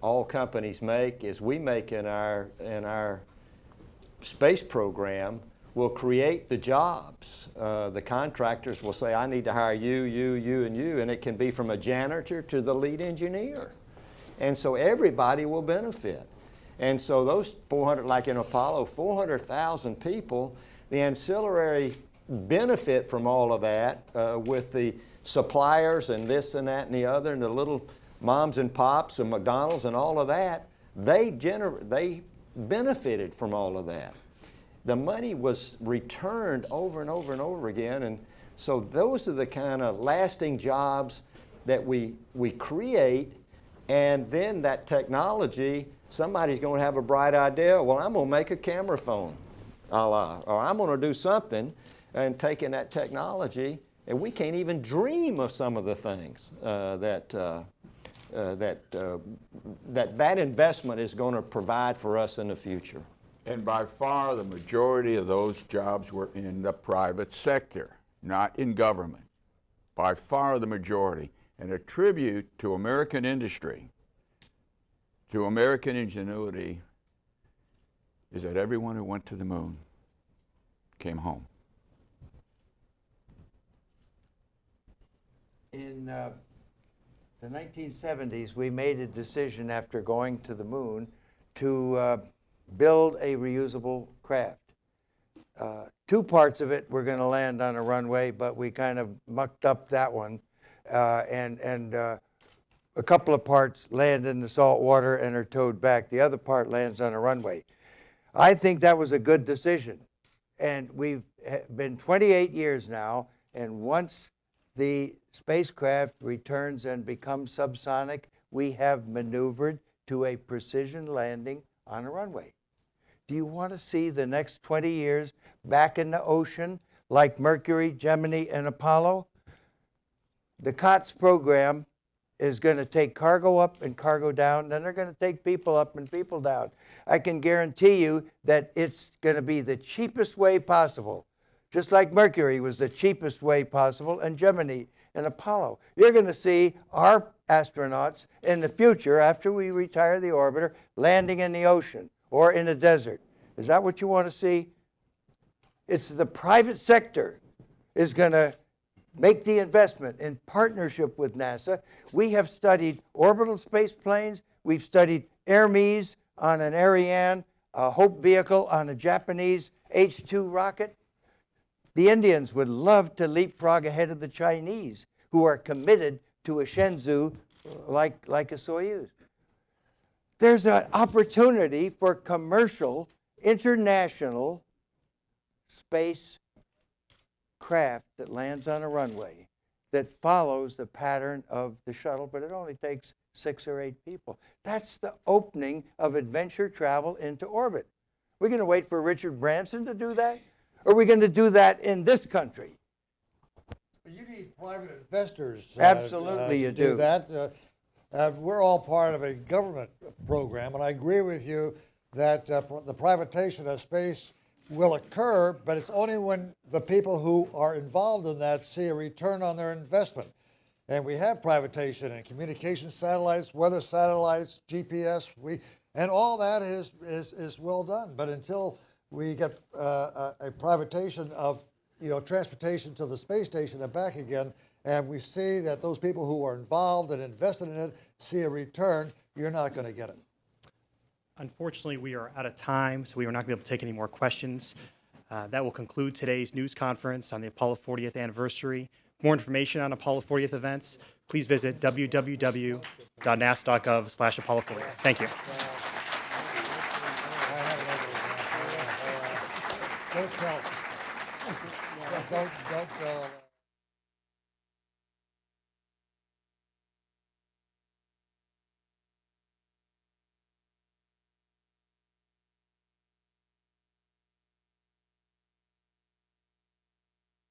all companies make, is we make in our space program, will create the jobs. The contractors will say, I need to hire you, you, and you, and it can be from a janitor to the lead engineer. And so everybody will benefit. And so those 400, like in Apollo, 400,000 people, the ancillary benefit from all of that with the suppliers and this and that and the other and the little moms and pops and McDonald's and all of that, they benefited from all of that. The money was returned over and over and over again, and so those are the kind of lasting jobs that we create, and then that technology, somebody's going to have a bright idea, well, I'm going to make a camera phone, or I'm going to do something, and taking that technology, and we can't even dream of some of the things that investment is going to provide for us in the future. And by far, the majority of those jobs were in the private sector, not in government. By far the majority. And a tribute to American industry, to American ingenuity, is that everyone who went to the moon came home. In the 1970s, we made a decision after going to the moon to build a reusable craft. Two parts of it were going to land on a runway, but we kind of mucked up that one. And a couple of parts land in the salt water and are towed back. The other part lands on a runway. I think that was a good decision. And we've been 28 years now, and once the spacecraft returns and becomes subsonic, we have maneuvered to a precision landing on a runway. Do you want to see the next 20 years back in the ocean like Mercury, Gemini, and Apollo? The COTS program is going to take cargo up and cargo down, then they're going to take people up and people down. I can guarantee you that it's going to be the cheapest way possible. Just like Mercury was the cheapest way possible, and Gemini and Apollo. You're going to see our astronauts in the future, after we retire the orbiter, landing in the ocean or in a desert. Is that what you want to see? It's the private sector is going to make the investment in partnership with NASA. We have studied orbital space planes. We've studied Hermes on an Ariane, a Hope vehicle on a Japanese H-2 rocket. The Indians would love to leapfrog ahead of the Chinese, who are committed to a Shenzhou like a Soyuz. There's an opportunity for commercial, international space craft that lands on a runway that follows the pattern of the shuttle, but it only takes 6 or 8 people. That's the opening of adventure travel into orbit. We're going to wait for Richard Branson to do that? Or are we going to do that in this country? You need private investors. Absolutely, you do. That. We're all part of a government program, and I agree with you that the privatization of space will occur, but it's only when the people who are involved in that see a return on their investment. And we have privatization in communication satellites, weather satellites, GPS, and all that is well done. But until we get a privatization of transportation to the space station and back again, and we see that those people who are involved and invested in it see a return, you're not going to get it. Unfortunately, we are out of time, so we are not going to be able to take any more questions. That will conclude today's news conference on the Apollo 40th anniversary. For more information on Apollo 40th events, please visit www.nasa.gov/Apollo 40th. Thank you. Don't tell. Don't tell.